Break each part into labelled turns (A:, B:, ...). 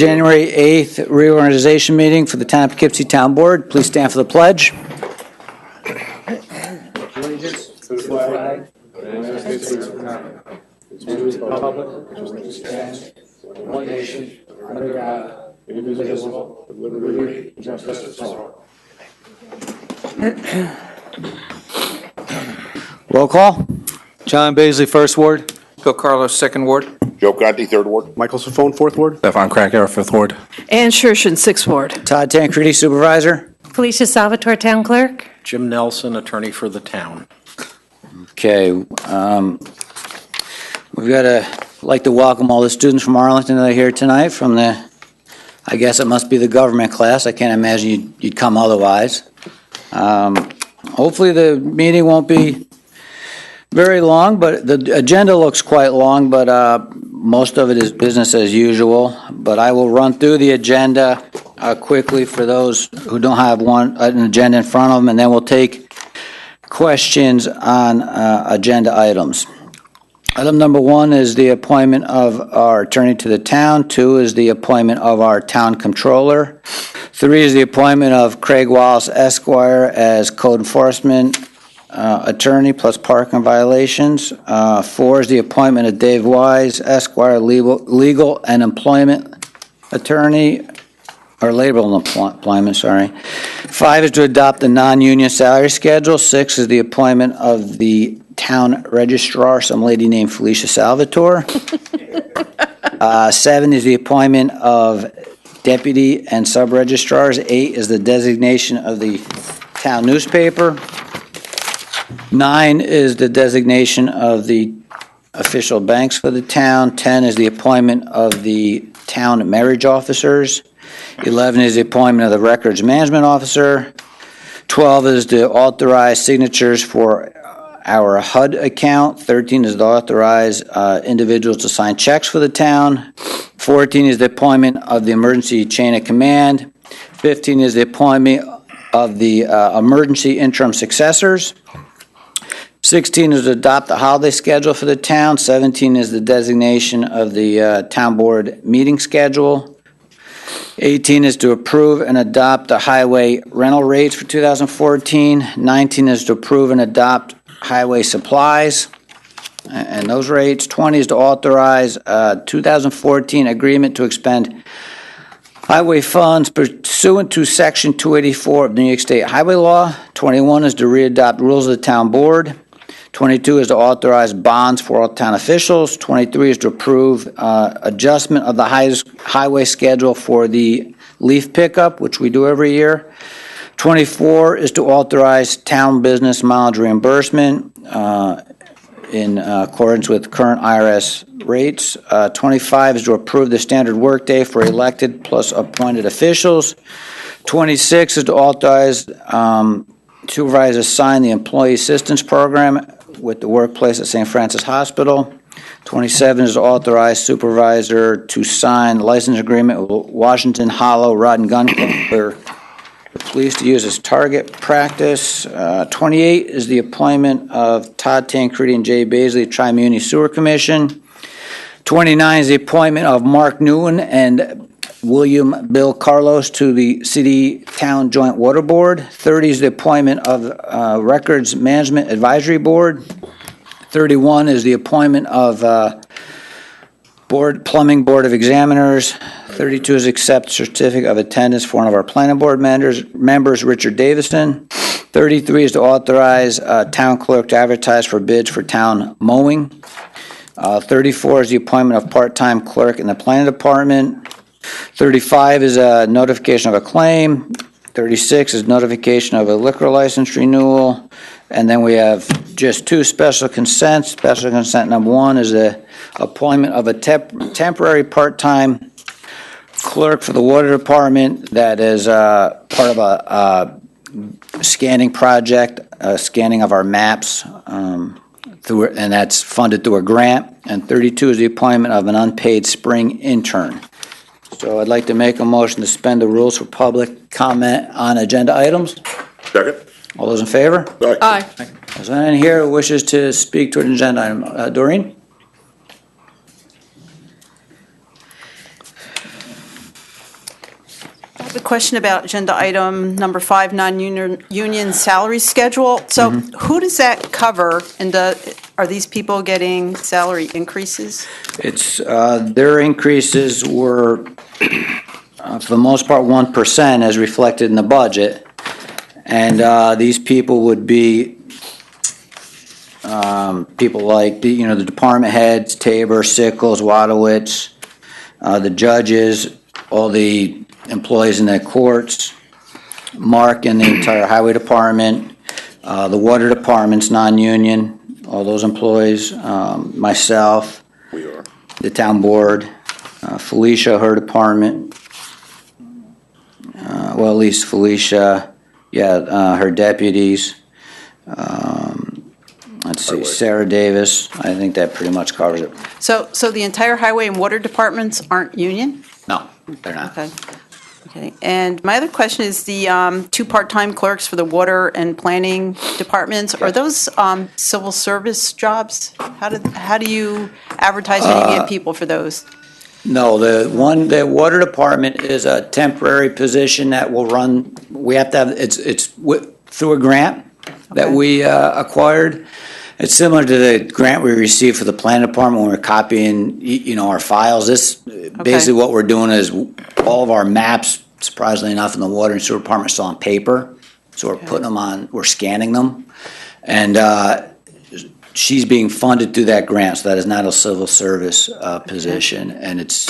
A: January 8th reorganization meeting for the Town of Poughkeepsie Town Board. Please stand for the pledge. Allegiance to the flag of the United States of America, and to the republic which stands one nation under God, indivisible, with liberty and justice for all. Roll call.
B: John Baisley, First Ward.
C: Bill Carlos, Second Ward.
D: Joe Conti, Third Ward.
E: Michael Safone, Fourth Ward.
B: Stefan Krakauer, Fifth Ward.
F: Ann Shershin, Sixth Ward.
A: Todd Tancredi, Supervisor.
G: Felicia Salvatore, Town Clerk.
H: Jim Nelson, Attorney for the Town.
A: Okay, like to welcome all the students from Arlington that are here tonight from the, I guess it must be the government class. I can't imagine you'd come otherwise. Hopefully the meeting won't be very long, but the agenda looks quite long, but most of it is business as usual. But I will run through the agenda quickly for those who don't have an agenda in front of them, and then we'll take questions on agenda items. Item number 1 is the appointment of our attorney to the town. 2 is the appointment of our town controller. 3 is the appointment of Craig Wallace Esquire as code enforcement attorney plus parking violations. 4 is the appointment of Dave Wise Esquire, legal and employment attorney, or labor and employment, sorry. 5 is to adopt the non-union salary schedule. 6 is the appointment of the town registrar, some lady named Felicia Salvatore. 7 is the appointment of deputy and sub-registrars. 8 is the designation of the town newspaper. 9 is the designation of the official banks for the town. 10 is the appointment of the town marriage officers. 11 is the appointment of the records management officer. 12 is to authorize signatures for our HUD account. 13 is to authorize individuals to sign checks for the town. 14 is the appointment of the emergency chain of command. 15 is the appointment of the emergency interim successors. 16 is to adopt the holiday schedule for the town. 17 is the designation of the town board meeting schedule. 18 is to approve and adopt the highway rental rates for 2014. 19 is to approve and adopt highway supplies and those rates. 20 is to authorize 2014 agreement to expend highway funds pursuant to Section 284 of the New York State Highway Law. 21 is to readopt rules of the town board. 22 is to authorize bonds for all town officials. 23 is to approve adjustment of the highway schedule for the leaf pickup, which we do every year. 24 is to authorize town business mileage reimbursement in accordance with current IRS rates. 25 is to approve the standard workday for elected plus appointed officials. 26 is to authorize supervisor sign the employee assistance program with the workplace at St. Francis Hospital. 27 is to authorize supervisor to sign license agreement with Washington Hollow Rod and Gun Club for the police to use as target practice. 28 is the appointment of Todd Tancredi and Jay Baisley, Tri-Muni Sewer Commission. 29 is the appointment of Mark Newen and William Bill Carlos to the City Town Joint Water Board. 30 is the appointment of Records Management Advisory Board. 31 is the appointment of Plumbing Board of Examiners. 32 is accept certificate of attendance for one of our planning board members, Richard Davison. 33 is to authorize town clerk to advertise for bids for town mowing. 34 is the appointment of part-time clerk in the planning department. 35 is a notification of a claim. 36 is notification of a liquor license renewal. And then we have just 2 special consents. Special consent number 1 is the appointment of a temporary part-time clerk for the water department that is part of a scanning project, scanning of our maps, and that's funded through a grant. And 32 is the appointment of an unpaid spring intern. So I'd like to make a motion to suspend the rules for public comment on agenda items.
D: Second.
A: All those in favor?
F: Aye.
A: Is there anyone here who wishes to speak to an agenda item? Doreen?
F: have a question about agenda item number 5, non-union salary schedule. So who does that cover, and are these people getting salary increases?
A: It's, their increases were, for the most part, 1% as reflected in the budget. And these people would be people like, the department heads, Tabor, Sickles, Wadowitz, the judges, all the employees in the courts, Mark and the entire highway department, the water department's non-union, all those employees, myself,
D: We are.
A: the town board, Felicia, her department, well, at least Felicia, her deputies, let's see,
D: Highway.
A: Sarah Davis, I think that pretty much covers it.
F: So the entire highway and water departments aren't union?
A: No, they're not.
F: Okay. Okay. And my other question is the 2 part-time clerks for the water and planning departments, are those civil service jobs? How do you advertise when you get people for those?
A: No, the water department is a temporary position that will run, we have to have, it's through a grant that
F: Okay.
A: we acquired. It's similar to the grant we received for the planning department when we're copying, our files. This, basically what we're doing is all of our maps, surprisingly enough, in the water and sewer department are still on paper. So we're putting them on, we're scanning them. And she's being funded through that grant, so that is not a civil service position, and it's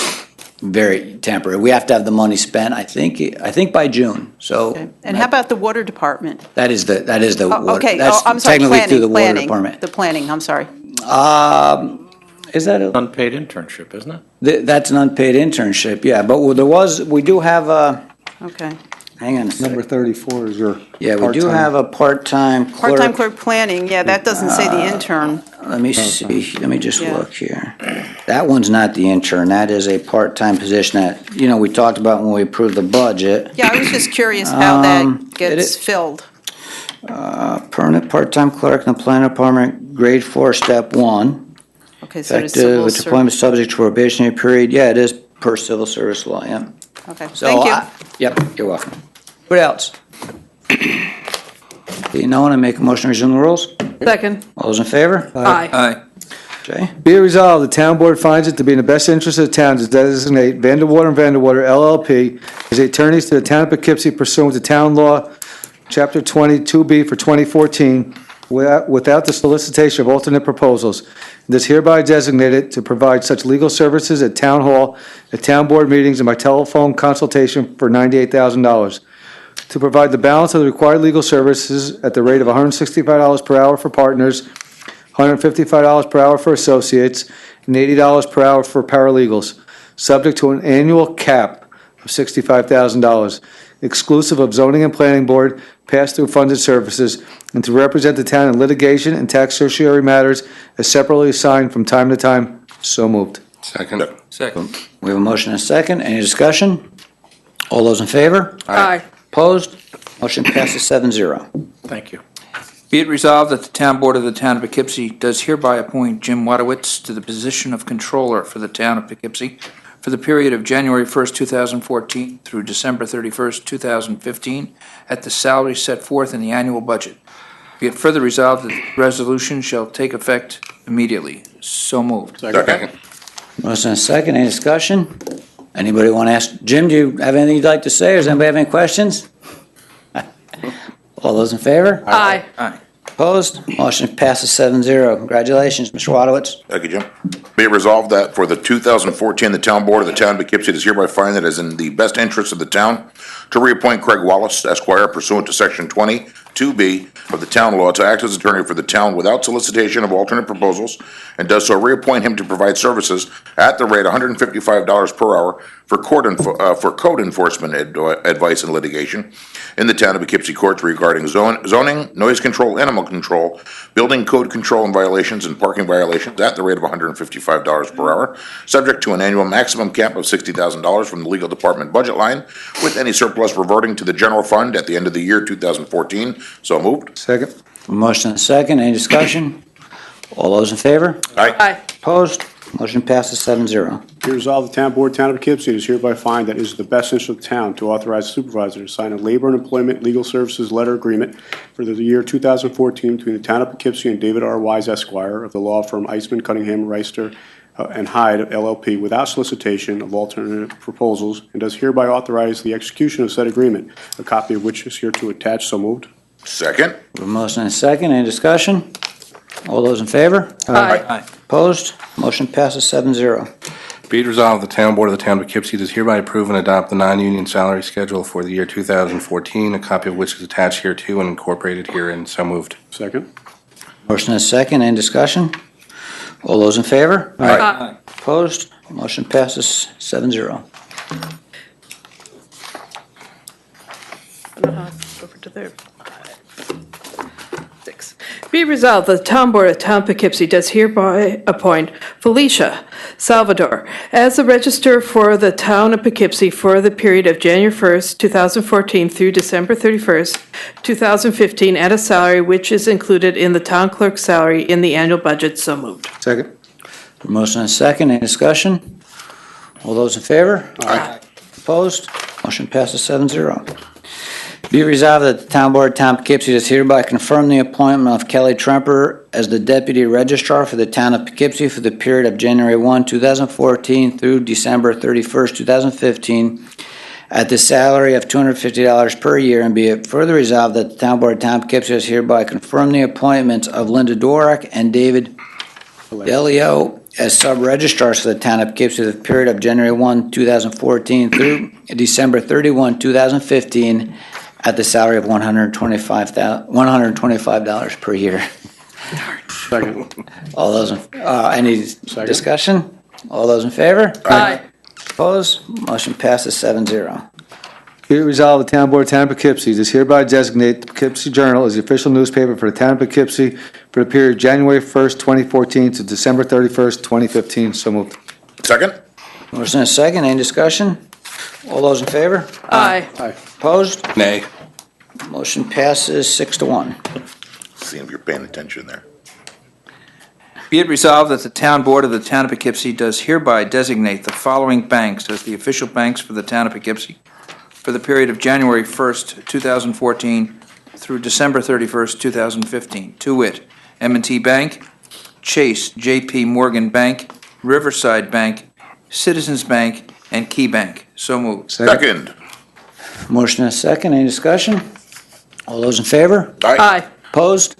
A: very temporary. We have to have the money spent, I think by June, so.
F: Okay. And how about the water department?
A: That is the
F: Oh,
A: water,
F: okay,
A: that's
F: I'm sorry,
A: technically through the water
F: planning.
A: department.
F: The planning, I'm sorry.
A: Is that a,
H: Unpaid internship, isn't it?
A: that's an unpaid internship, yeah, but we do have a,
F: Okay.
A: hang on a second.
B: Number 34 is your
A: Yeah, we do
B: part-time.
A: have a part-time clerk.
F: Part-time clerk planning, yeah, that doesn't say the intern.
A: Let me see, let me just
F: Yeah.
A: look here. That one's not the intern, that is a part-time position that, we talked about when we approved the budget.
F: Yeah, I was just curious how that
A: it
F: gets
A: is-
F: filled.
A: Permanent part-time clerk in the planning department, grade 4, step 1.
F: Okay, so the
A: Effective
F: civil
A: with
F: service.
A: deployment subject to probationary period, yeah, it is per civil service law, yeah.
F: Okay,
A: So
F: thank you.
A: Yep, you're welcome. What else? You know, want to make a motion to resume the rules?
F: Second.
A: All those in favor?
F: Aye.
A: Jay?
B: Be it resolved, the town board finds it to be in the best interest of the town to designate Vanderwater and Vanderwater LLP as attorneys to the town of Poughkeepsie pursuant to town law, chapter 22B for 2014, without the solicitation of alternate proposals. It is hereby designated to provide such legal services at town hall, at town board meetings, and by telephone consultation for $98,000. To provide the balance of the required legal services at the rate of $165 per hour for partners, $155 per hour for associates, and $80 per hour for paralegals, subject to an annual cap of $65,000, exclusive of zoning and planning board pass-through funded services, and to represent the town in litigation and tax certiorari matters as separately assigned from time to time. So moved.
D: Second.
A: We have a motion and a second. Any discussion? All those in favor?
F: Aye.
A: Opposed? Motion passes 7-0.
H: Thank you.
C: Be it resolved that the town board of the town of Poughkeepsie does hereby appoint Jim Wadowitz to the position of controller for the town of Poughkeepsie for the period of January 1st, 2014 through December 31st, 2015, at the salary set forth in the annual budget. Be it further resolved that the resolution shall take effect immediately. So moved.
D: Second.
A: Motion and a second. Any discussion? Anybody want to ask? Jim, do you have anything you'd like to say, or does anybody have any questions? All those in favor?
F: Aye.
C: Aye.
A: Opposed? Motion passes 7-0. Congratulations, Mr. Wadowitz.
D: Thank you, Jim. Be it resolved that for the 2014, the town board of the town of Poughkeepsie does hereby find that it is in the best interest of the town to reappoint Craig Wallace, Esquire, pursuant to Section 22B of the town law to act as attorney for the town without solicitation of alternate proposals, and does so reappoint him to provide services at the rate $155 per hour for code enforcement advice and litigation in the town of Poughkeepsie courts regarding zoning, noise control, animal control, building code control and violations, and parking violations at the rate of $155 per hour, subject to an annual maximum cap of $60,000 from the legal department budget line, with any surplus reverting to the general fund at the end of the year 2014. So moved.
B: Second.
A: Motion and a second. Any discussion? All those in favor?
D: Aye.
F: Aye.
A: Opposed? Motion passes 7-0.
E: Be resolved, the Town Board, Town of Poughkeepsie does hereby find that it is the best interest of the town to authorize the supervisor to sign a labor and employment legal services letter agreement for the year 2014 between the Town of Poughkeepsie and David R. Wise Esquire of the law firm Eisman, Cunningham, Reister, and Hyde LLP without solicitation of alternative proposals, and does hereby authorize the execution of said agreement, a copy of which is here to attach. So moved.
D: Second.
A: A motion and a second. Any discussion? All those in favor?
C: Aye.
A: Opposed? Motion passes 7-0.
H: Be it resolved, the Town Board of the Town of Poughkeepsie does hereby approve and adopt the non-union salary schedule for the year 2014, a copy of which is attached hereto and incorporated herein. So moved.
E: Second.
A: Motion and a second. Any discussion? All those in favor?
C: Aye.
A: Opposed? Motion passes 7-0.
I: Over to there. 6. Be resolved that the Town Board of Town Poughkeepsie does hereby appoint Felicia Salvador as the Register for the Town of Poughkeepsie for the period of January 1st, 2014 through December 31st, 2015 at a salary which is included in the Town Clerk's salary in the annual budget. So moved.
B: Second.
A: Motion and a second. Any discussion? All those in favor?
D: Aye.
A: Opposed? Motion passes 7-0. Be it resolved that the Town Board of Town Poughkeepsie does hereby confirm the appointment of Kelly Tremper as the Deputy Registrar for the Town of Poughkeepsie for the period of January 1, 2014 through December 31st, 2015 at the salary of $250 per year, and be it further resolved that the Town Board of Town Poughkeepsie does hereby confirm the appointments of Linda Dworak and David Delio as sub-registrars for the Town of Poughkeepsie for the period of January 1, 2014 through December 31, 2015 at the salary of $125 per year.
E: Second.
A: All those, any discussion? All those in favor?
I: Aye.
A: Opposed? Motion passes 7-0.
B: Be it resolved, the Town Board of Town of Poughkeepsie does hereby designate the Poughkeepsie Journal as the official newspaper for the Town of Poughkeepsie for the period January 1st, 2014 to December 31st, 2015. So moved.
D: Second.
A: Motion and a second. Any discussion? All those in favor?
I: Aye.
A: Opposed?
H: Nay.
A: Motion passes 6-1.
D: See if you're paying attention there.
C: Be it resolved that the Town Board of the Town of Poughkeepsie does hereby designate the following banks as the official banks for the Town of Poughkeepsie for the period of January 1st, 2014 through December 31st, 2015, to wit, M&T Bank, Chase J.P. Morgan Bank, Riverside Bank, Citizens Bank, and Key Bank. So moved.
D: Second.
A: Motion and a second. Any discussion? All those in favor?
I: Aye.
A: Opposed?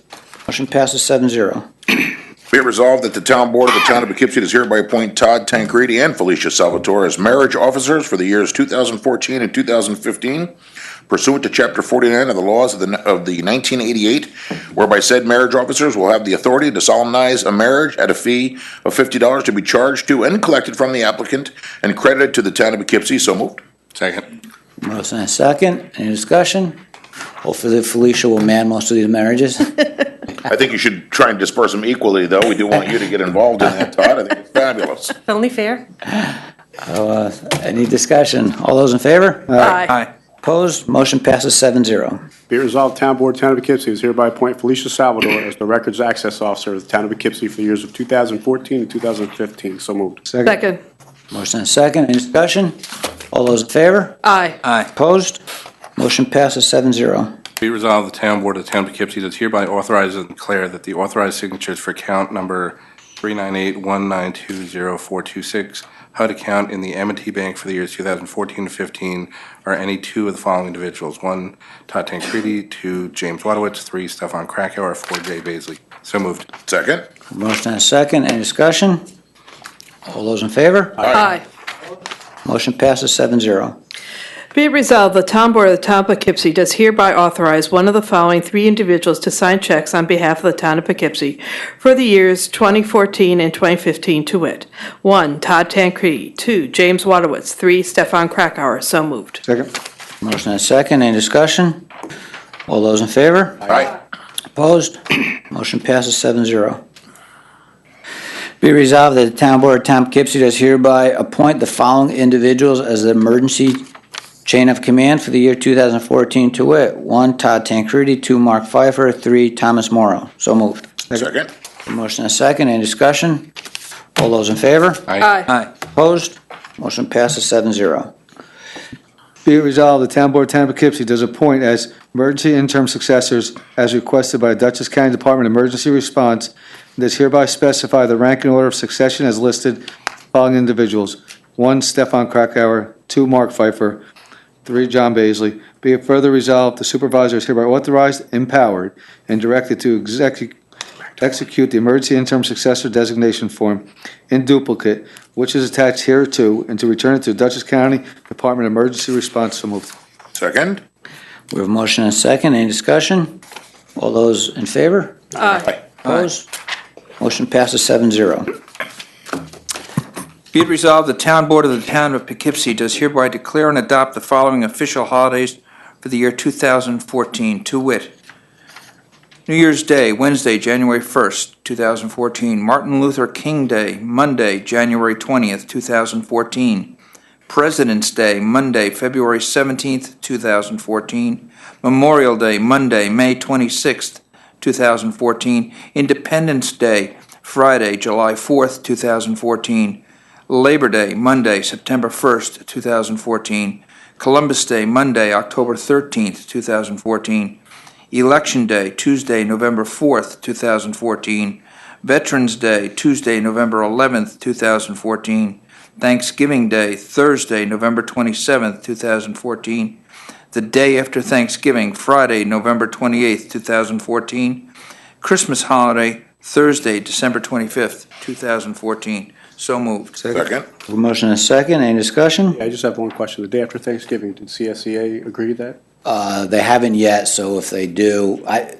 A: Motion passes 7-0.
D: Be it resolved that the Town Board of the Town of Poughkeepsie does hereby appoint Todd Tancredi and Felicia Salvatore as marriage officers for the years 2014 and 2015 pursuant to Chapter 49 of the laws of the 1988, whereby said marriage officers will have the authority to solemnize a marriage at a fee of $50 to be charged to and collected from the applicant and credited to the Town of Poughkeepsie. So moved.
H: Second.
A: Motion and a second. Any discussion? Hopefully Felicia will man most of these marriages.
D: I think you should try and disperse them equally, though. We do want you to get involved in that, Todd. I think it's fabulous.
G: Only fair.
A: Any discussion? All those in favor?
C: Aye.
A: Opposed? Motion passes 7-0.
E: Be it resolved, Town Board, Town of Poughkeepsie is hereby appoint Felicia Salvador as the Records Access Officer of the Town of Poughkeepsie for the years of 2014 and 2015. So moved.
I: Second.
A: Motion and a second. Any discussion? All those in favor?
I: Aye.
C: Aye.
A: Opposed? Motion passes 7-0.
H: Be resolved, the Town Board of the Town of Poughkeepsie does hereby authorize and declare that the authorized signatures for account number 39819204226 HUD account in the M&T Bank for the years 2014 to 15 are any two of the following individuals: 1, Todd Tancredi; 2, James Wadowitz; 3, Stefan Krakauer; 4, Jay Baisley. So moved.
D: Second.
A: Motion and a second. Any discussion? All those in favor?
I: Aye.
A: Motion passes 7-0.
I: Be it resolved, the Town Board of the Town of Poughkeepsie does hereby authorize one of the following 3 individuals to sign checks on behalf of the Town of Poughkeepsie for the years 2014 and 2015, to wit: 1, Todd Tancredi; 2, James Wadowitz; 3, Stefan Krakauer. So moved.
B: Second.
A: Motion and a second. Any discussion? All those in favor?
D: Aye.
A: Opposed? Motion passes 7-0. Be resolved that the Town Board of Town of Poughkeepsie does hereby appoint the following individuals as the emergency chain of command for the year 2014, to wit: 1, Todd Tancredi; 2, Mark Pfeiffer; 3, Thomas Morrow. So moved.
D: Second.
A: Motion and a second. Any discussion? All those in favor?
I: Aye.
C: Aye.
A: Opposed? Motion passes 7-0.
B: Be it resolved, the Town Board of Town of Poughkeepsie does appoint as emergency interim successors as requested by Dutchess County Department of Emergency Response, and does hereby specify the rank and order of succession as listed following individuals: 1, Stefan Krakauer; 2, Mark Pfeiffer; 3, John Baisley. Be it further resolved, the supervisor is hereby authorized, empowered, and directed to execute the emergency interim successor designation form in duplicate, which is attached hereto, and to return it to Dutchess County Department of Emergency Response. So moved.
D: Second?
A: We have a motion and a second. Any discussion? All those in favor?
I: Aye.
A: Opposed? Motion passes 7-0.
C: Be it resolved, the Town Board of the Town of Poughkeepsie does hereby declare and adopt the following official holidays for the year 2014, to wit: New Year's Day, Wednesday, January 1st, 2014. Martin Luther King Day, Monday, January 20th, 2014. President's Day, Monday, February 17th, 2014. Memorial Day, Monday, May 26th, 2014. Independence Day, Friday, July 4th, 2014. Labor Day, Monday, September 1st, 2014. Columbus Day, Monday, October 13th, 2014. Election Day, Tuesday, November 4th, 2014. Veterans Day, Tuesday, November 11th, 2014. Thanksgiving Day, Thursday, November 27th, 2014. The day after Thanksgiving, Friday, November 28th, 2014. Christmas holiday, Thursday, December 25th, 2014. So moved.
D: Second?
A: A motion and a second. Any discussion?
E: I just have one question. The day after Thanksgiving, did CSEA agree to that?
A: They haven't yet, so if they do,
G: I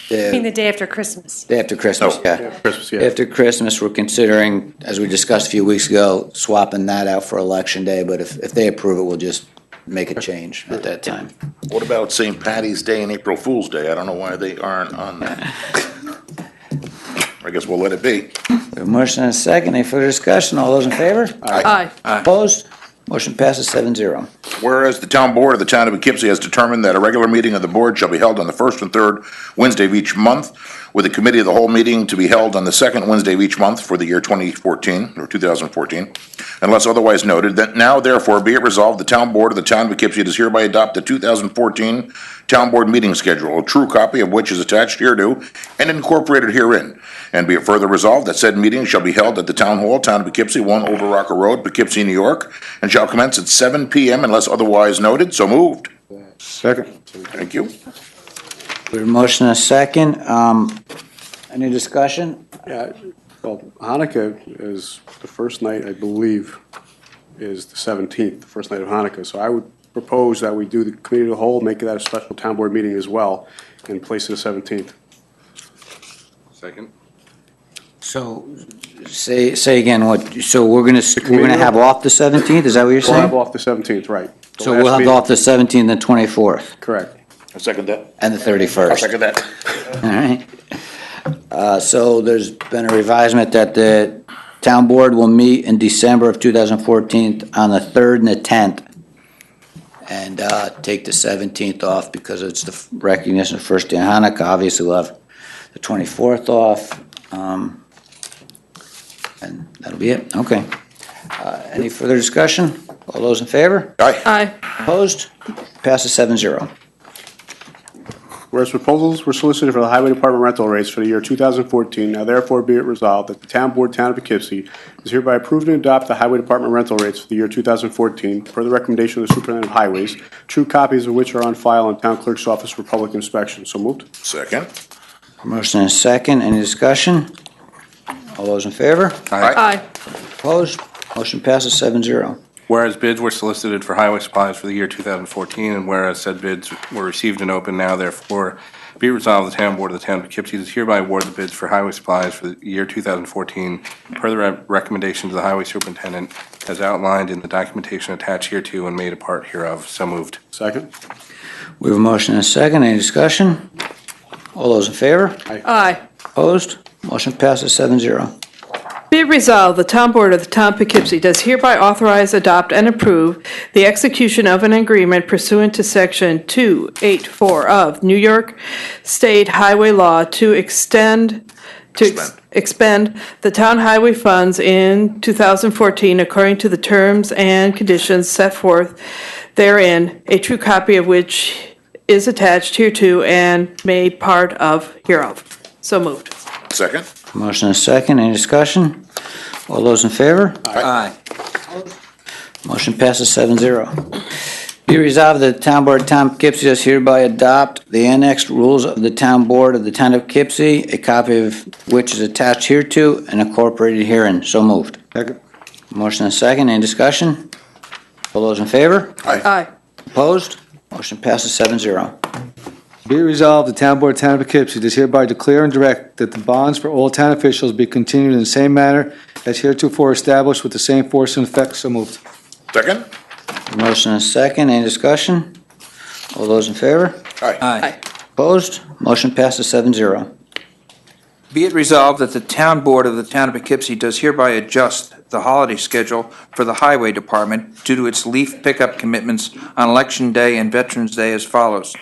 G: mean the day after Christmas.
A: day after Christmas,
D: Oh.
A: yeah.
E: Christmas, yeah.
A: After Christmas, we're considering, as we discussed a few weeks ago, swapping that out for Election Day, but if they approve it, we'll just make a change at that time.
D: What about St. Patty's Day and April Fool's Day? I don't know why they aren't on that. I guess we'll let it be.
A: We have a motion and a second. Any further discussion? All those in favor?
I: Aye.
A: Opposed? Motion passes 7-0.
D: Whereas the Town Board of the Town of Poughkeepsie has determined that a regular meeting of the board shall be held on the first and third Wednesday of each month, with a committee of the whole meeting to be held on the second Wednesday of each month for the year 2014, or 2014, unless otherwise noted, that now therefore be it resolved, the Town Board of the Town of Poughkeepsie does hereby adopt the 2014 Town Board meeting schedule, a true copy of which is attached hereto and incorporated herein. And be it further resolved that said meeting shall be held at the Town Hall, Town of Poughkeepsie, 1 Over Rocker Road, Poughkeepsie, New York, and shall commence at 7 p.m. unless otherwise noted. So moved.
B: Second.
D: Thank you.
A: We have a motion and a second. Any discussion?
E: Yeah, well, Hanukkah is the first night, I believe, is the 17th, the first night of Hanukkah. So I would propose that we do the committee of the whole, make that a special town board meeting as well, and place it the 17th.
H: Second?
A: So, say again, what, so we're gonna have off the 17th, is that what you're
E: We'll have
A: saying?
E: off the 17th, right. The
A: So
E: last
A: we'll have
E: meeting-
A: off the 17th and 24th,
E: Correct.
D: I second that.
A: and the
D: I
A: 31st.
D: second that.
A: All right. So there's been a revisement that the town board will meet in December of 2014 on the 3rd and the 10th. And take the 17th off because it's the recognition of first day of Hanukkah. Obviously, we'll have the 24th off. And that'll be it. Okay. Any further discussion? All those in favor?
D: Aye.
I: Aye.
A: Opposed? Passes 7-0.
E: Whereas proposals were solicited for the Highway Department rental rates for the year 2014, now therefore be it resolved that the Town Board, Town of Poughkeepsie, is hereby approved and adopt the Highway Department rental rates for the year 2014 per the recommendation of the Superintendent of Highways, true copies of which are on file in Town Clerk's Office for public inspection. So moved.
D: Second.
A: Motion and second. Any discussion? All those in favor?
I: Aye.
A: Opposed? Motion passes 7-0.
H: Whereas bids were solicited for highway supplies for the year 2014, and whereas said bids were received and open, now therefore be resolved, the Town Board of the Town of Poughkeepsie does hereby award the bids for highway supplies for the year 2014 per the recommendation of the Highway Superintendent as outlined in the documentation attached hereto and made a part hereof. So moved.
E: Second.
A: We have a motion and a second. Any discussion? All those in favor?
I: Aye.
A: Opposed? Motion passes 7-0.
I: Be it resolved, the Town Board of the Town of Poughkeepsie does hereby authorize, adopt, and approve the execution of an agreement pursuant to Section 284 of New York State Highway Law to extend to expend the town highway funds in 2014 according to the terms and conditions set forth therein, a true copy of which is attached hereto and made part of hereof. So moved.
D: Second?
A: Motion and second, any discussion? All those in favor?
C: Aye.
A: Motion passes 7-0. Be resolved that the Town Board of Town of Poughkeepsie does hereby adopt the annexed rules of the Town Board of the Town of Poughkeepsie, a copy of which is attached hereto and incorporated herein. So moved.
B: Second.
A: Motion and second, any discussion? All those in favor?
I: Aye.
A: Opposed? Motion passes 7-0.
B: Be it resolved, the Town Board of Town of Poughkeepsie does hereby declare and direct that the bonds for all town officials be continued in the same manner as heretofore established with the same force and effect. So moved.
D: Second?
A: Motion and second, any discussion? All those in favor?
C: Aye.
A: Opposed? Motion passes 7-0.
C: Be it resolved that the Town Board of the Town of Poughkeepsie does hereby adjust the holiday schedule for the Highway Department due to its leaf pickup commitments on Election Day and Veterans Day as follows.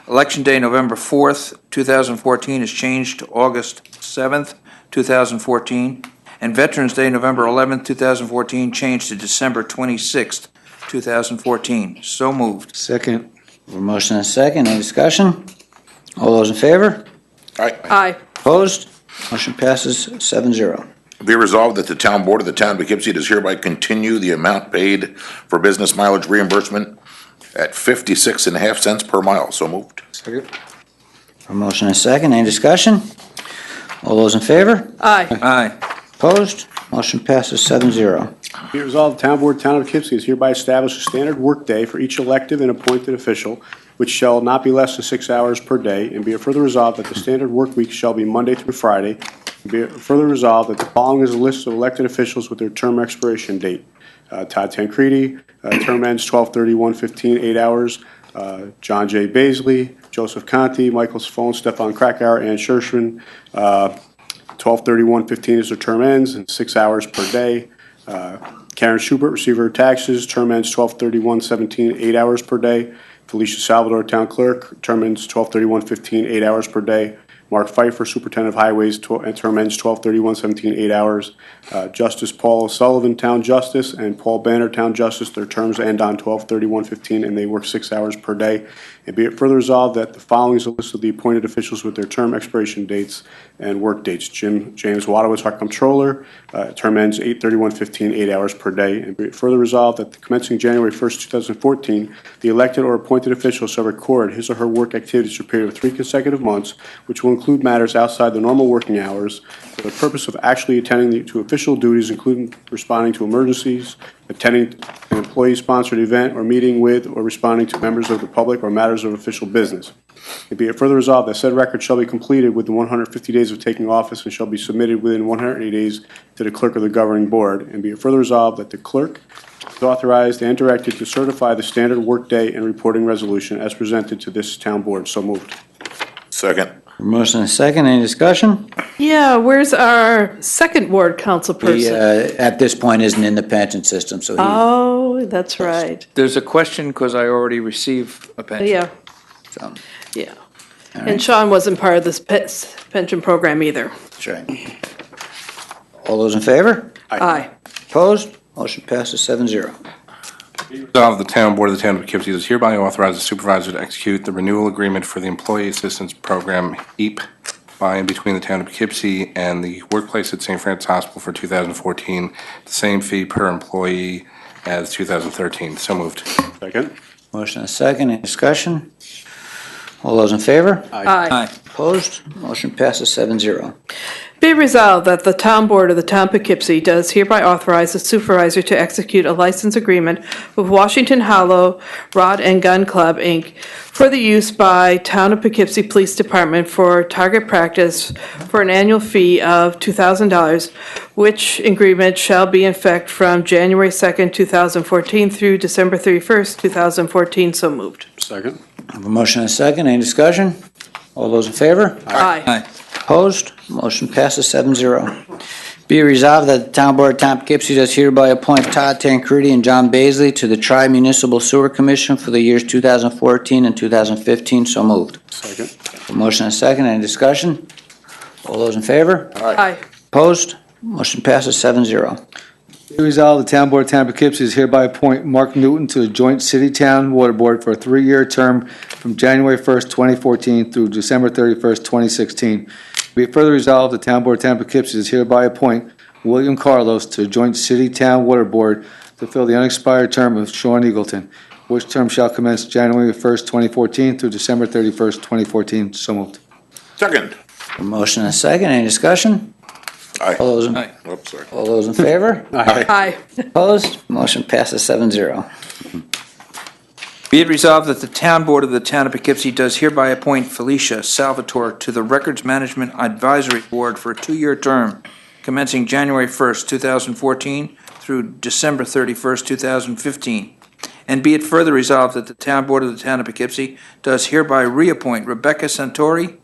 C: Election Day, November 4th, 2014, is changed to August 7th, 2014, and Veterans Day, November 11th, 2014, changed to December 26th, 2014. So moved.
B: Second.
A: Motion and second, any discussion? All those in favor?
I: Aye.
A: Opposed? Motion passes 7-0.
D: Be resolved that the Town Board of the Town of Poughkeepsie does hereby continue the amount paid for business mileage reimbursement at 56.5 cents per mile. So moved.
B: Second.
A: Motion and second, any discussion? All those in favor?
I: Aye.
C: Aye.
A: Opposed? Motion passes 7-0.
E: Be it resolved, the Town Board of Town of Poughkeepsie is hereby established a standard workday for each elective and appointed official, which shall not be less than 6 hours per day, and be it further resolved that the standard work week shall be Monday through Friday. And be it further resolved that the following is a list of elected officials with their term expiration date. Todd Tancredi, term ends 12/31/15, 8 hours. John J. Baisley, Joseph Conti, Michael Safone, Stefan Krakauer, Ann Scherschman. 12/31/15 is their term ends, and 6 hours per day. Karen Schubert, receiver of taxes, term ends 12/31/17, 8 hours per day. Felicia Salvador, town clerk, term ends 12/31/15, 8 hours per day. Mark Pfeiffer, superintendent of highways, term ends 12/31/17, 8 hours. Justice Paul Sullivan, town justice, and Paul Banner, town justice, their terms end on 12/31/15, and they work 6 hours per day. And be it further resolved that the following is a list of the appointed officials with their term expiration dates and work dates. James Wadowitz, our comptroller, term ends 8/31/15, 8 hours per day. And be it further resolved that commencing January 1st, 2014, the elected or appointed official shall record his or her work activities for a period of 3 consecutive months, which will include matters outside the normal working hours for the purpose of actually attending to official duties, including responding to emergencies, attending an employee-sponsored event or meeting with or responding to members of the public or matters of official business. And be it further resolved that said record shall be completed within 150 days of taking office and shall be submitted within 180 days to the clerk of the governing board. And be it further resolved that the clerk is authorized and directed to certify the standard workday and reporting resolution as presented to this town board. So moved.
D: Second.
A: Motion and second, any discussion?
I: Yeah, where's our second ward council
A: He,
I: person?
A: at this point, isn't in the pension system, so he,
I: Oh, that's right.
C: There's a question because I already received a pension.
I: Yeah,
A: so,
I: yeah.
A: all
I: And
A: right,
I: Sean wasn't part of this pension program either.
A: that's right. All those in favor?
I: Aye.
A: Opposed? Motion passes 7-0.
H: Resolved, the Town Board of the Town of Poughkeepsie does hereby authorize the supervisor to execute the renewal agreement for the Employee Assistance Program, EAP, by and between the Town of Poughkeepsie and the workplace at St. Francis Hospital for 2014, the same fee per employee as 2013. So moved.
E: Second.
A: Motion and second, any discussion? All those in favor?
I: Aye.
A: Opposed? Motion passes 7-0.
I: Be resolved that the Town Board of the Town of Poughkeepsie does hereby authorize the supervisor to execute a license agreement with Washington Hollow Rod and Gun Club, Inc. for the use by Town of Poughkeepsie Police Department for target practice for an annual fee of $2,000, which agreement shall be in effect from January 2nd, 2014 through December 31st, 2014. So moved.
E: Second.
A: I have a motion and a second, any discussion? All those in favor?
I: Aye.
A: Opposed? Motion passes 7-0. Be it resolved that the Town Board of Town of Poughkeepsie does hereby appoint Todd Tancredi and John Baisley to the Tri-Municipal Sewer Commission for the years 2014 and 2015. So moved.
E: Second.
A: A motion and a second, any discussion? All those in favor?
I: Aye.
A: Opposed? Motion passes 7-0.
B: Be resolved, the Town Board of Town of Poughkeepsie does hereby appoint Mark Newton to the Joint City-Town Water Board for a 3-year term from January 1st, 2014 through December 31st, 2016. Be it further resolved, the Town Board of Town of Poughkeepsie does hereby appoint William Carlos to the Joint City-Town Water Board to fill the unexpired term of Sean Eagleton, which term shall commence January 1st, 2014 through December 31st, 2014. So moved.
D: Second.
A: A motion and a second. Any discussion?
D: Aye.
A: All those in,
C: Aye.
D: Oops, sorry.
A: all those in favor?
I: Aye.
A: Opposed? Motion passes 7-0.
C: Be it resolved that the Town Board of the Town of Poughkeepsie does hereby appoint Felicia Salvatore to the Records Management Advisory Board for a 2-year term commencing January 1st, 2014 through December 31st, 2015. And be it further resolved that the Town Board of the Town of Poughkeepsie does hereby reappoint Rebecca Santorani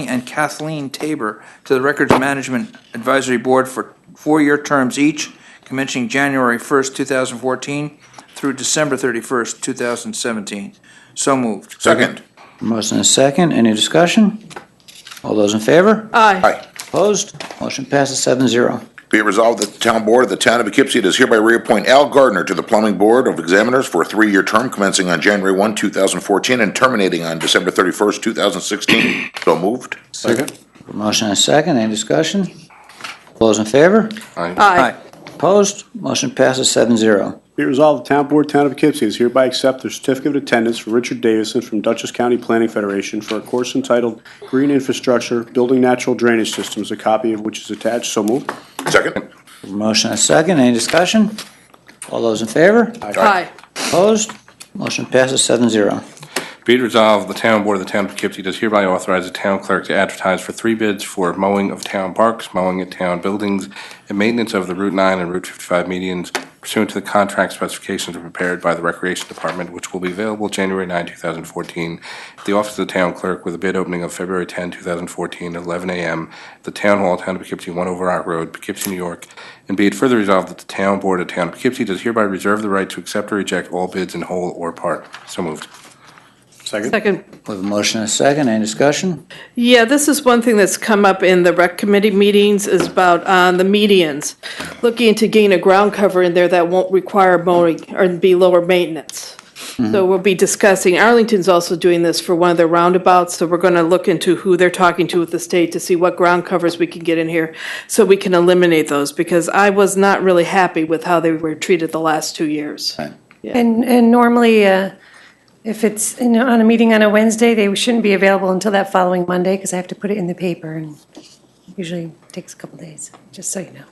C: and Kathleen Tabor to the Records Management Advisory Board for 4-year terms each, commencing January 1st, 2014 through December 31st, 2017. So moved.
D: Second.
A: Motion and a second. Any discussion? All those in favor?
I: Aye.
D: Aye.
A: Opposed? Motion passes 7-0.
D: Be it resolved that the Town Board of the Town of Poughkeepsie does hereby reappoint Al Gardner to the Plumbing Board of Examiners for a 3-year term commencing on January 1, 2014 and terminating on December 31st, 2016. So moved.
B: Second.
A: Motion and a second. Any discussion? All those in favor?
I: Aye.
A: Opposed? Motion passes 7-0.
E: Be it resolved, the Town Board, Town of Poughkeepsie does hereby accept the certificate of attendance for Richard Davison from Dutchess County Planning Federation for a course entitled Green Infrastructure, Building Natural Drainage Systems, a copy of which is attached. So moved.
D: Second.
A: Motion and a second. Any discussion? All those in favor?
I: Aye.
A: Opposed? Motion passes 7-0.
H: Be it resolved, the Town Board of the Town of Poughkeepsie does hereby authorize the town clerk to advertise for 3 bids for mowing of town parks, mowing of town buildings, and maintenance of the Route 9 and Route 55 medians pursuant to the contract specifications prepared by the Recreation Department, which will be available January 9, 2014, at the office of the town clerk with a bid opening of February 10, 2014, at 11 a.m. at the Town Hall, Town of Poughkeepsie, 1 Over Rock Road, Poughkeepsie, New York. And be it further resolved that the Town Board of Town of Poughkeepsie does hereby reserve the right to accept or reject all bids in whole or part. So moved.
E: Second.
I: Second.
A: We have a motion and a second. Any discussion?
I: Yeah, this is one thing that's come up in the rec committee meetings is about the medians. Looking to gain a ground cover in there that won't require mowing or be lower maintenance. So we'll be discussing, Arlington's also doing this for one of their roundabouts, so we're going to look into who they're talking to with the state to see what ground covers we can get in here so we can eliminate those, because I was not really happy with how they were treated the last 2 years.
A: Right.
G: And normally, if it's on a meeting on a Wednesday, they shouldn't be available until that following Monday because I have to put it in the paper, and usually it takes a couple days, just so you know.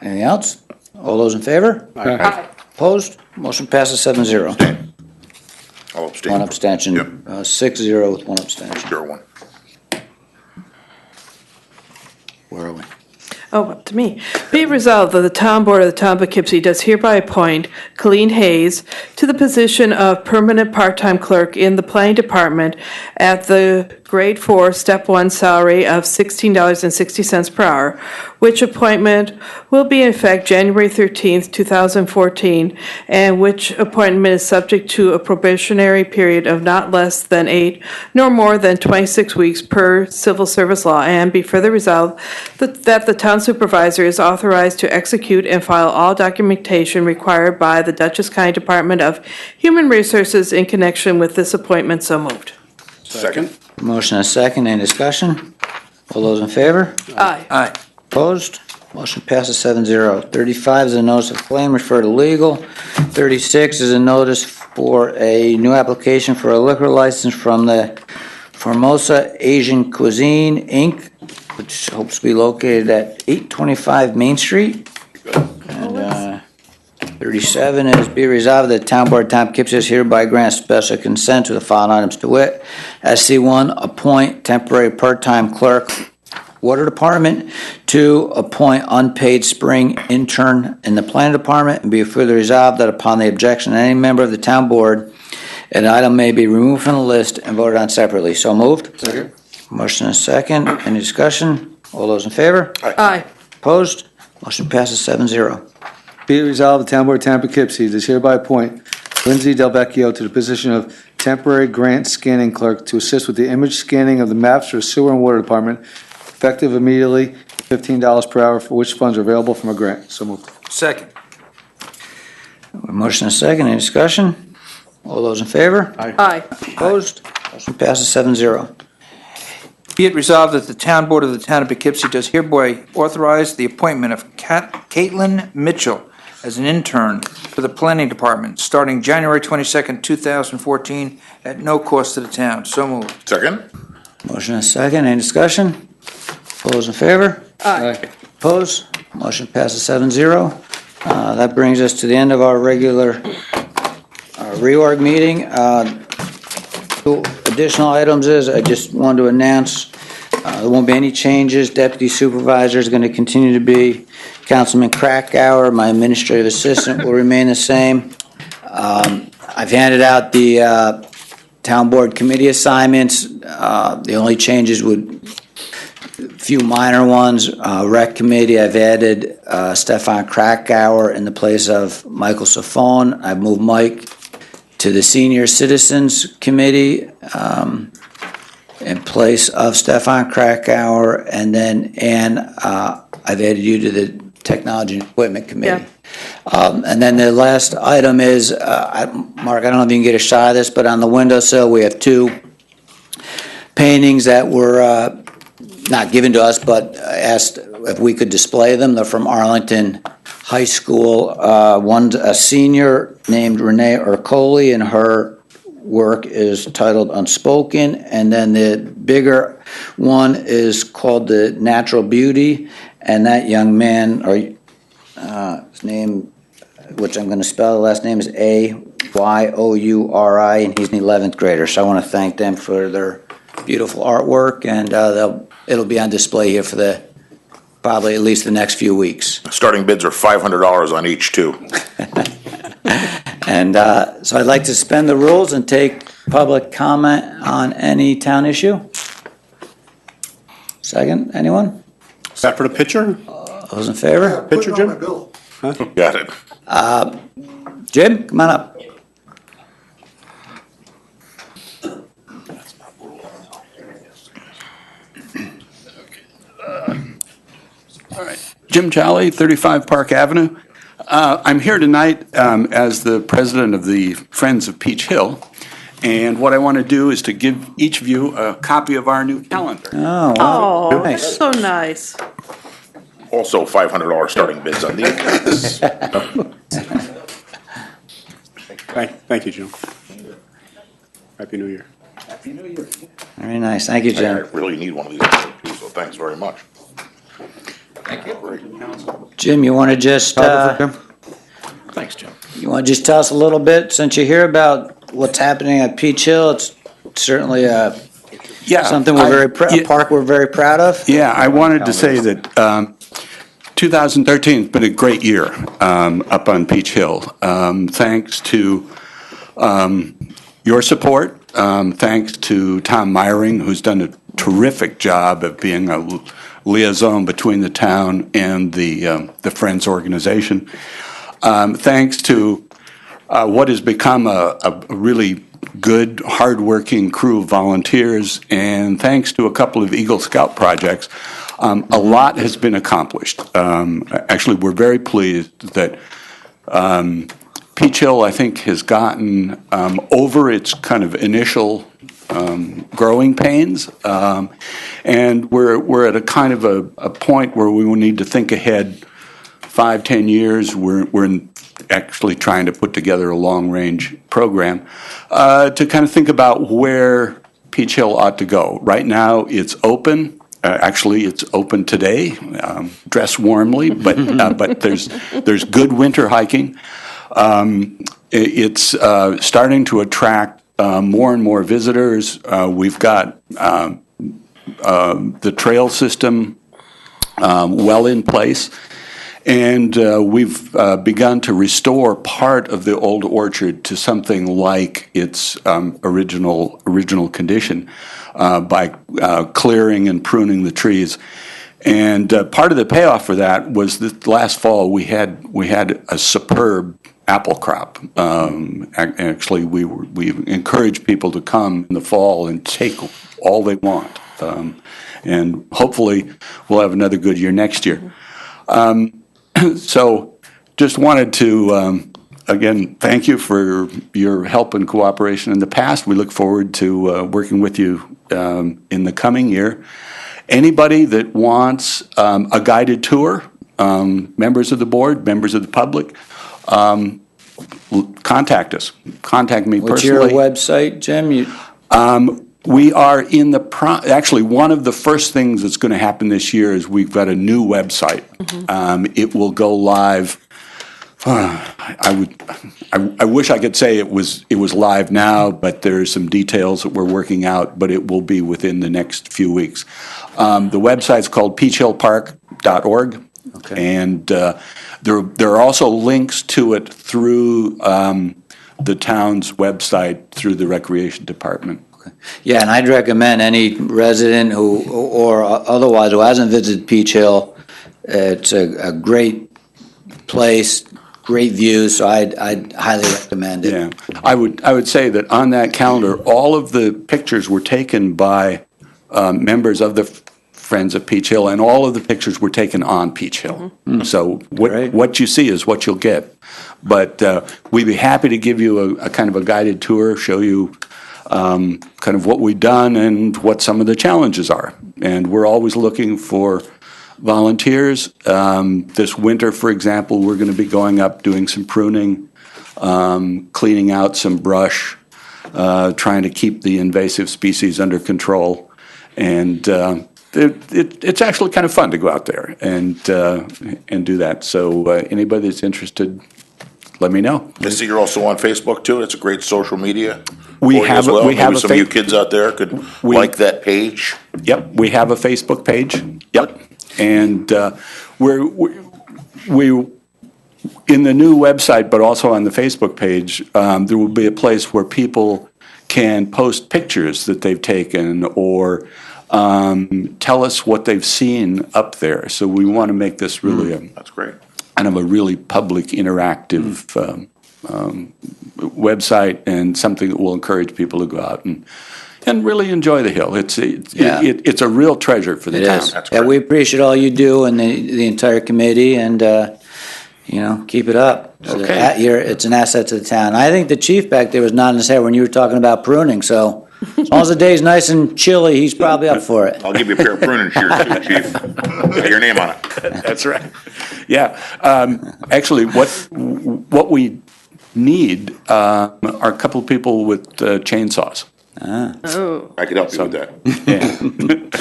A: Anything else? All those in favor?
I: Aye.
A: Opposed? Motion passes 7-0.
D: I'll abstain.
A: One abstention.
D: Yep.
A: 6-0 with one abstention.
D: 0-1.
A: Where are we?
I: Oh, up to me. Be it resolved that the Town Board of the Town of Poughkeepsie does hereby appoint Colleen Hayes to the position of permanent part-time clerk in the planning department at the grade 4, step 1 salary of $16.60 per hour, which appointment will be in effect January 13th, 2014, and which appointment is subject to a probationary period of not less than 8 nor more than 26 weeks per civil service law, and be further resolved that the town supervisor is authorized to execute and file all documentation required by the Dutchess County Department of Human Resources in connection with this appointment. So moved.
E: Second.
A: Motion and a second. Any discussion? All those in favor?
I: Aye.
C: Aye.
A: Opposed? Motion passes 7-0. 35 is a notice of claim, refer to legal. 36 is a notice for a new application for a liquor license from the Formosa Asian Cuisine, Inc., which hopes to be located at 825 Main Street. And 37 is be resolved that the Town Board of Town of Poughkeepsie is hereby grant special consent to the following items to wit. SC1, appoint temporary part-time clerk, Water Department. 2, appoint unpaid spring intern in the Planning Department. And be further resolved that upon the objection of any member of the Town Board, an item may be removed from the list and voted on separately. So moved.
B: Second.
A: Motion and a second. Any discussion? All those in favor?
I: Aye.
A: Opposed? Motion passes 7-0.
B: Be it resolved, the Town Board of Town of Poughkeepsie does hereby appoint Lindsay Delvecchio to the position of temporary grant scanning clerk to assist with the image scanning of the maps for the sewer and water department, effective immediately, $15 per hour, for which funds are available from a grant. So moved.
C: Second.
A: Motion and second, any discussion? All those in favor?
I: Aye.
A: Opposed? Motion passes 7-0.
C: Be it resolved that the Town Board of the Town of Poughkeepsie does hereby authorize the appointment of Caitlin Mitchell as an intern for the Planning Department starting January 22nd, 2014, at no cost to the town. So moved.
D: Second?
A: Motion and second, any discussion? All those in favor?
I: Aye.
A: Opposed? Motion passes 7-0. That brings us to the end of our regular reorg meeting. Two additional items is, I just wanted to announce, there won't be any changes. Deputy Supervisor is going to continue to be Councilman Krakauer. My administrative assistant will remain the same. I've handed out the Town Board committee assignments. The only changes would, a few minor ones. Rec Committee, I've added Stefan Krakauer in the place of Michael Safone. I've moved Mike to the Senior Citizens Committee in place of Stefan Krakauer, and then Ann, I've added you to the Technology and Equipment Committee.
I: Yeah.
A: And then the last item is, Mark, I don't know if you can get a shot of this, but on the windowsill, we have two paintings that were not given to us, but asked if we could display them. They're from Arlington High School. One's a senior named Renee Ercoli, and her work is titled Unspoken. And then the bigger one is called The Natural Beauty, and that young man, or his name, which I'm going to spell, the last name is Ayouri, and he's an 11th grader. So I want to thank them for their beautiful artwork, and it'll be on display here for probably at least the next few weeks.
D: Starting bids are $500 on each two.
A: And so I'd like to suspend the rules and take public comment on any town issue. Second, anyone?
E: Is that for the pitcher?
A: Those in favor?
E: Pitcher, Jim?
D: Got it.
A: Jim, come on up.
J: All right. Jim Jolly, 35 Park Avenue. I'm here tonight as the president of the Friends of Peach Hill, and what I want to do is to give each of you a copy of our new calendar.
A: Oh, wow.
I: Oh,
A: Nice.
I: that's so nice.
D: Also $500 starting bids on these.
E: Thank you, Jim. Happy New Year.
A: Very nice. Thank you,
D: I
A: Jim.
D: really need one of these too, so thanks very much. Thank you.
A: Jim, you want to just,
J: Thanks, Jim.
A: you want to just tell us a little bit, since you hear about what's happening at Peach Hill? It's certainly
J: Yeah.
A: something a park we're very proud of.
J: Yeah, I wanted to say that 2013 has been a great year up on Peach Hill. Thanks to your support, thanks to Tom Meyering, who's done a terrific job of being a liaison between the town and the Friends organization. Thanks to what has become a really good, hardworking crew of volunteers, and thanks to a couple of Eagle Scout projects, a lot has been accomplished. Actually, we're very pleased that Peach Hill, I think, has gotten over its kind of initial growing pains, and we're at a kind of a point where we will need to think ahead 5-10 years. We're actually trying to put together a long-range program to kind of think about where Peach Hill ought to go. Right now, it's open. Actually, it's open today. Dress warmly, but there's good winter hiking. It's starting to attract more and more visitors. We've got the trail system well in place, and we've begun to restore part of the old orchard to something like its original condition by clearing and pruning the trees. And part of the payoff for that was that last fall we had a superb apple crop. Actually, we encourage people to come in the fall and take all they want. And hopefully, we'll have another good year next year. So just wanted to, again, thank you for your help and cooperation in the past. We look forward to working with you in the coming year. Anybody that wants a guided tour, members of the board, members of the public, contact us. Contact me
A: What's your
J: personally.
A: website, Jim?
J: We are in the actually, one of the first things that's going to happen this year is we've got a new website. It will go live. I wish I could say it was live now, but there's some details that we're working out, but it will be within the next few weeks. The website's called peachhillpark.org.
A: Okay.
J: And there are also links to it through the town's website, through the Recreation Department.
A: Yeah, and I'd recommend any resident who, or otherwise, who hasn't visited Peach Hill, it's a great place, great views, so I'd highly recommend it.
J: Yeah, I would say that on that calendar, all of the pictures were taken by members of the Friends of Peach Hill, and all of the pictures were taken on Peach Hill. So what you see is what you'll get. But we'd be happy to give you a kind of a guided tour, show you kind of what we've done and what some of the challenges are. And we're always looking for volunteers. This winter, for example, we're going to be going up, doing some pruning, cleaning out some brush, trying to keep the invasive species under control. And it's actually kind of fun to go out there and do that. So anybody that's interested, let me know.
D: I see you're also on Facebook too. It's a great social media.
J: We have
D: Maybe some of you kids out there could like that page.
J: Yep, we have a Facebook page. Yep, and we in the new website, but also on the Facebook page, there will be a place where people can post pictures that they've taken or tell us what they've seen up there. So we want to make this really
D: That's great.
J: kind of a really public, interactive website, and something that will encourage people to go out and really enjoy the hill. It's a real treasure for the
A: It
J: town.
A: is. Yeah, we appreciate all you do and the entire committee, and keep it up.
J: Okay.
A: It's an asset to the town. I think the chief back there was nodding his head when you were talking about pruning. So as long as the day's nice and chilly, he's probably up for it.
D: I'll give you a pair of pruning shears too, Chief. Got your name on it.
J: That's right. Yeah. Actually, what we need are a couple of people with chainsaws.
I: Oh.
D: I can help you with that.
J: Yeah.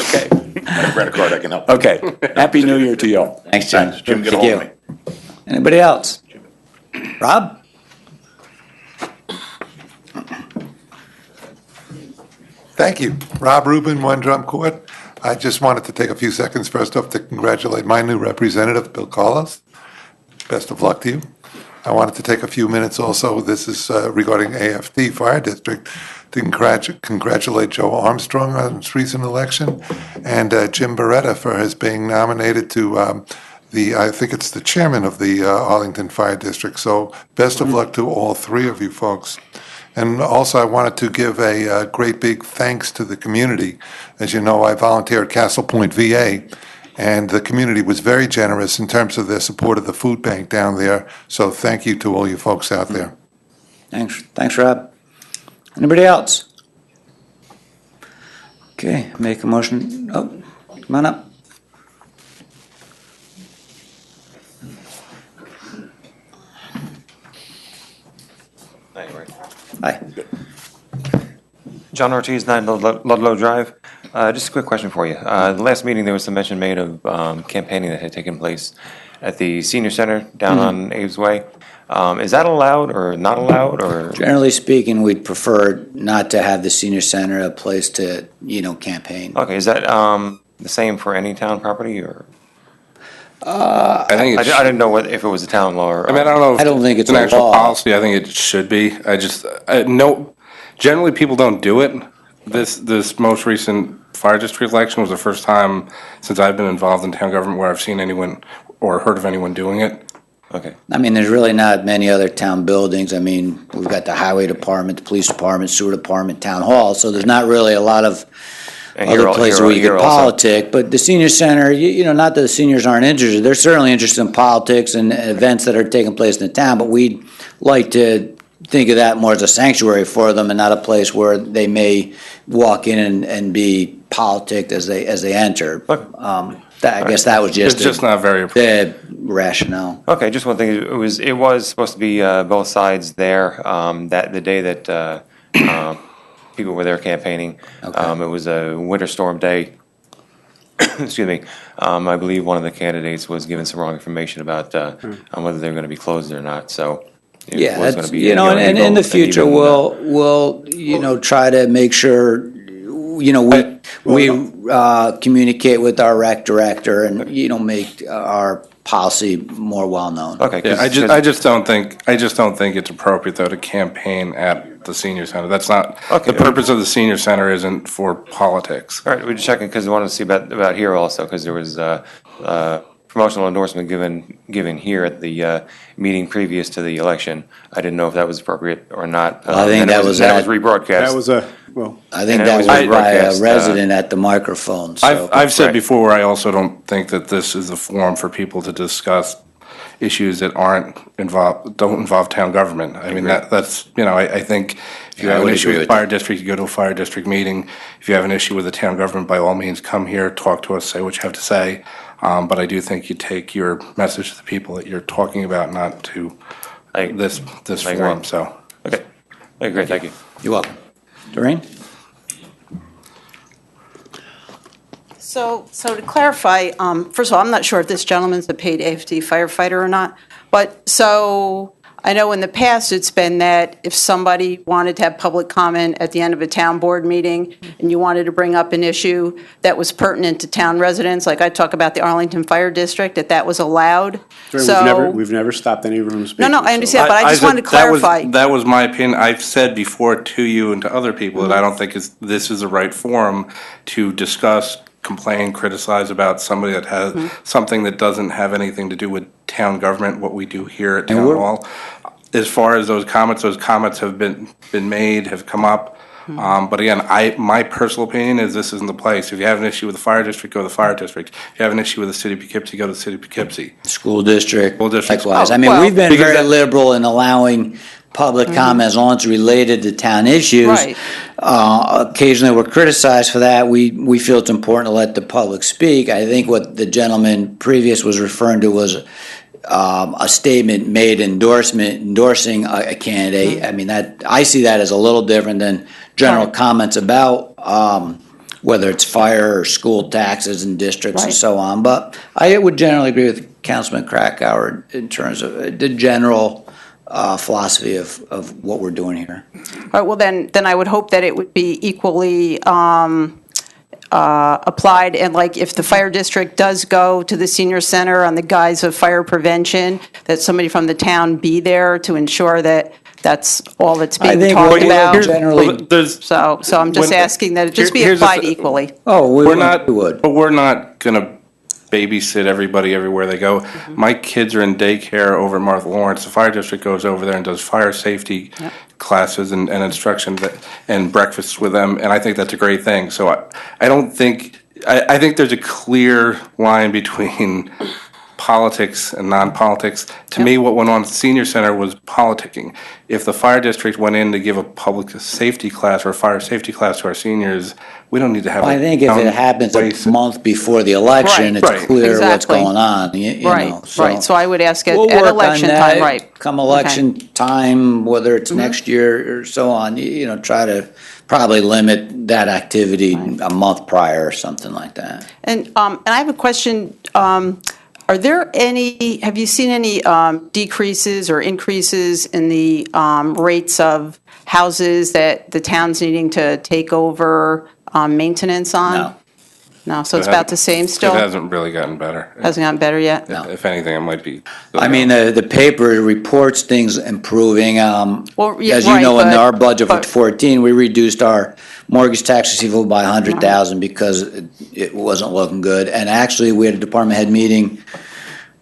J: Okay.
D: I have a credit card, I can help.
J: Okay. Happy New Year to you all.
A: Thanks, Jim.
D: Jim, get a
A: Thank
D: hold of
A: you.
D: me.
A: Anybody else? Rob?
K: Thank you. Rob Rubin, One Drum Court. I just wanted to take a few seconds first off to congratulate my new representative, Bill Carlos. Best of luck to you. I wanted to take a few minutes also, this is regarding AFD Fire District, to congratulate Joe Armstrong on his recent election and Jim Beretta for his being nominated to I think it's the chairman of the Arlington Fire District. So best of luck to all three of you folks. And also, I wanted to give a great big thanks to the community. As you know, I volunteer at Castle Point VA, and the community was very generous in terms of their support of the food bank down there. So thank you to all you folks out there.
A: Thanks, Rob. Anybody else? Okay, make a motion. Oh, come on up. Hi.
L: John Ortiz, 9 Ludlow Drive. Just a quick question for you. The last meeting, there was some mention made of campaigning that had taken place at the senior center down on Aves Way. Is that allowed or not allowed, or?
A: Generally speaking, we'd prefer not to have the senior center a place to, campaign.
L: Okay, is that the same for any town property, or?
H: I think
L: I didn't know if it was a town law or.
H: I mean, I don't know if
A: I don't think it's
H: an
A: a
H: actual
A: law.
H: policy. I think it should be. No, generally people don't do it. This most recent fire district election was the first time since I've been involved in town government where I've seen anyone or heard of anyone doing it.
L: Okay.
A: I mean, there's really not many other town buildings. I mean, we've got the highway department, the police department, sewer department, town hall, so there's not really a lot of
L: And here
A: other
L: al-
A: places
L: here-
A: where you
L: here
A: could
L: also.
A: politic, but the senior center, you know, not that the seniors aren't interested, they're certainly interested in politics and events that are taking place in the town, but we'd like to think of that more as a sanctuary for them and not a place where they may walk in and be politicked as they enter. I guess that was
H: It's just not very appropriate.
A: the rationale.
L: Okay, just one thing, it was supposed to be both sides there, that, the day that people were there campaigning.
A: Okay.
L: It was a winter storm day. Excuse me. I believe one of the candidates was given some wrong information about on whether they're going to be closed or not, so. it
A: Yeah,
L: was
A: that's,
L: gonna be,
A: you know, and in the
L: an
A: future,
L: even,
A: we'll, you know, try to make sure, you know, we communicate with our rec director and, you know, make our policy more well-known.
L: Okay.
H: Yeah, I just don't think it's appropriate, though, to campaign at the senior center. That's not,
L: Okay.
H: the purpose of the senior center isn't for politics.
L: All right, we're just checking, because we wanted to see about here also, because there was promotional endorsement given here at the meeting previous to the election. I didn't know if that was appropriate or not.
A: I think
L: And
A: that was
L: then it was
A: that-
L: rebroadcast.
E: That was
A: I think
L: And it
A: that
L: was
A: was by a
L: rebroadcast,
A: resident at the microphone, so.
H: I've said
L: Right.
H: before, I also don't think that this is the forum for people to discuss issues that don't involve town government. I mean, that's, you know, I think if you
A: Yeah, I
H: have an
A: would
H: issue
A: agree
H: with
A: with
H: fire district, you go to a fire district meeting. If you have an issue with the town government, by all means, come here, talk to us, say what you have to say. But I do think you take your message to the people that you're talking about, not to this
L: I agree.
H: forum, so.
L: Okay, great, thank you.
A: You're welcome. Doreen?
F: So to clarify, first of all, I'm not sure if this gentleman's a paid AFD firefighter or not, but so I know in the past it's been that if somebody wanted to have public comment at the end of a town board meeting and you wanted to bring up an issue that was pertinent to town residents, like I talk about the Arlington Fire District, that was allowed. So
E: We've never stopped any of them from speaking.
F: No, I understand,
E: so-
F: but I just wanted to clarify.
H: That was my opinion. I've said before to you and to other people that I don't think this is the right forum to discuss, complain, criticize about somebody that has something that doesn't have anything to do with town government, what we do here at town hall. As far as those comments have been made, have come up. But again, my personal opinion is this isn't the place. If you have an issue with the fire district, go to the fire district. If you have an issue with the city of Poughkeepsie, go to the city of Poughkeepsie.
A: School district.
H: School districts.
A: Likewise.
F: Oh,
A: I mean,
F: well,
A: we've been
H: because
A: very
H: that-
A: liberal in allowing public comment as long as it's related to town issues.
F: Right.
A: Occasionally, we're criticized for that. We feel it's important to let the public speak. I think what the gentleman previous was referring to was a statement made endorsing a candidate. I mean, that, I see that as a little different than general
F: Right.
A: comments about whether it's fire or school taxes and districts and
F: Right.
A: so on. But I would generally agree with Councilman Krakauer in terms of the general philosophy of what we're doing here.
F: All right, well, then I would hope that it would be equally applied, and like if the fire district does go to the senior center on the guise of fire prevention, that somebody from the town be there to ensure that that's all that's
A: I
F: being
A: think
F: talked
A: we're
F: about.
A: generally,
F: So I'm just asking that it just be
H: Here's the
F: applied
H: th-
F: equally.
H: We're not,
A: we would.
H: but we're not gonna babysit everybody everywhere they go. My kids are in daycare over at Martha Lawrence. The fire district goes over there and does fire safety classes and instruction and breakfasts with them, and I think that's a great thing. So I don't think, I think there's a clear line between politics and non-politics. To me, what went on at the senior center was politicking. If the fire district went in to give a public safety class or a fire safety class to our seniors, we don't need to have.
A: I think if it happens a month before the election,
F: Right.
A: it's
H: Right.
A: clear what's
F: Exactly.
A: going on, you know.
F: Right. So I would ask at
A: We'll work on
F: election
A: that.
F: time, right?
A: Come election time, whether it's next year or so on, you know, try to probably limit that activity a month prior or something like that.
F: And I have a question. Are there any, have you seen any decreases or increases in the rates of houses that the town's needing to take over maintenance on?
A: No.
F: No, so it's about the same still?
H: It hasn't really gotten better.
F: Hasn't gotten better yet?
A: No.
H: If anything, it might be.
A: I mean, the paper reports things improving.
F: Well, yeah,
A: As you
F: right,
A: know, in
F: but-
A: our budget for
F: but-
A: 14, we reduced our mortgage tax receivable by 100,000 because it wasn't looking good. And actually, we had a department head meeting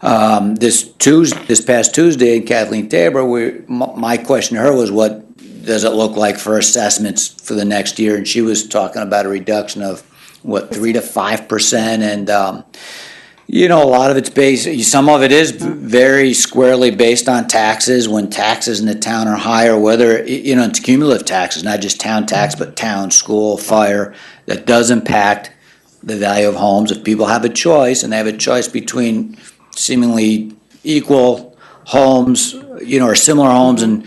A: This past Tuesday in Kathleen Tabor, my question to her was, what does it look like for assessments for the next year? And she was talking about a reduction of, 3 to 5%, and, a lot of it's based, some of it is very squarely based on taxes, when taxes in the town are higher, whether, it's cumulative taxes, not just town tax, but town, school, fire, that does impact the value of homes. If people have a choice, and they have a choice between seemingly equal homes, or similar homes in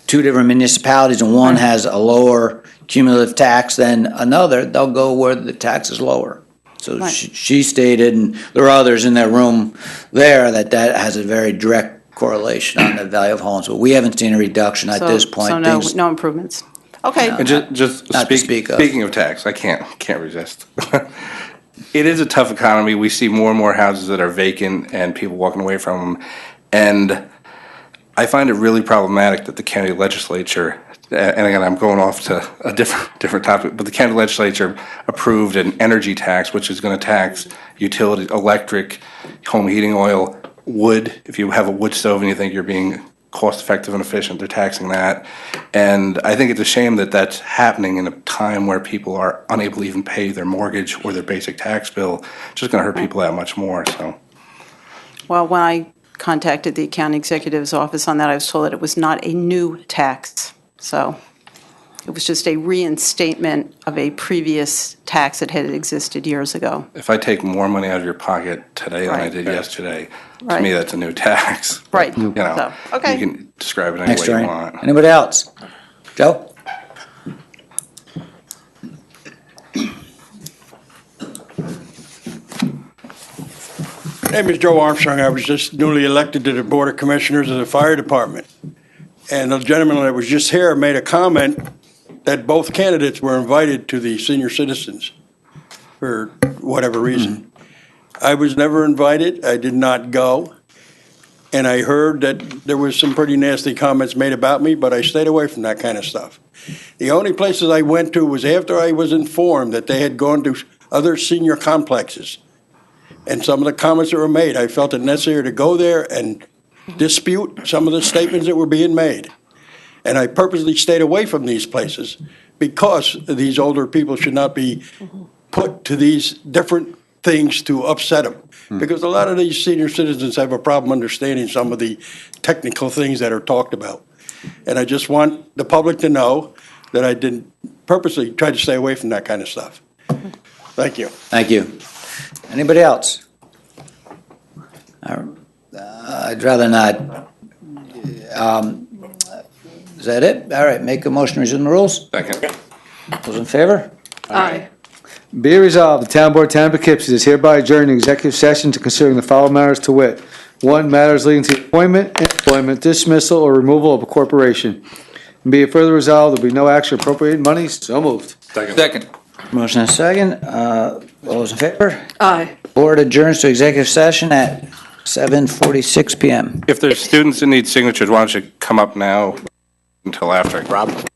A: two different municipalities, and one has a lower cumulative tax than another, they'll go where the tax is lower. So she stated, and there are others in that room there, that has a very direct correlation on the value of homes. But we haven't seen a reduction at this point.
F: So no improvements. Okay.
H: And just
A: not to speak of.
H: Speaking of tax, I can't resist. It is a tough economy. We see more and more houses that are vacant and people walking away from them. And I find it really problematic that the county legislature, and again, I'm going off to a different topic, but the county legislature approved an energy tax, which is going to tax utilities, electric, home heating oil, wood. If you have a wood stove and you think you're being cost-effective and efficient, they're taxing that. And I think it's a shame that that's happening in a time where people are unable to even pay their mortgage or their basic tax bill. It's just going to hurt people that much more. So,
F: Well, when I contacted the county executive's office on that, I was told that it was not a new tax. So it was just a reinstatement of a previous tax that had existed years ago.
H: if I take more money out of your pocket today than I
F: Right.
H: did yesterday, to
F: Right.
H: me, that's a new tax.
F: Right.
H: You know,
F: So, okay.
H: you can describe it any
A: Thanks,
H: way you
A: Jerry.
H: want.
A: Anybody else? Joe?
M: My name is Joe Armstrong. I was just newly elected to the Board of Commissioners of the Fire Department. And the gentleman that was just here made a comment that both candidates were invited to the senior citizens for whatever reason. I was never invited. I did not go. And I heard that there was some pretty nasty comments made about me, but I stayed away from that kind of stuff. The only places I went to was after I was informed that they had gone to other senior complexes. And some of the comments that were made, I felt it necessary to go there and dispute some of the statements that were being made. And I purposely stayed away from these places because these older people should not be put to these different things to upset them. Because a lot of these senior citizens have a problem understanding some of the technical things that are talked about. And I just want the public to know that I didn't purposely try to stay away from that kind of stuff. Thank you.
A: Thank you. Anybody else? I'd rather not. Is that it? All right, make a motion to resume the rules.
H: Second.
A: Those in favor?
I: Aye.
B: Be it resolved, the Town Board of Town of Poughkeepsie is hereby adjourned in executive session to considering the following matters to wit. 1, matters leading to the appointment, employment, dismissal, or removal of a corporation. And be it further resolved, there will be no action appropriating monies. So moved.
C: Second.
A: Motion and second. All those in favor?
I: Aye.
A: Board adjourns to executive session at 7:46 PM.
H: If there's students that need signatures, why don't you come up now until after?
A: Rob?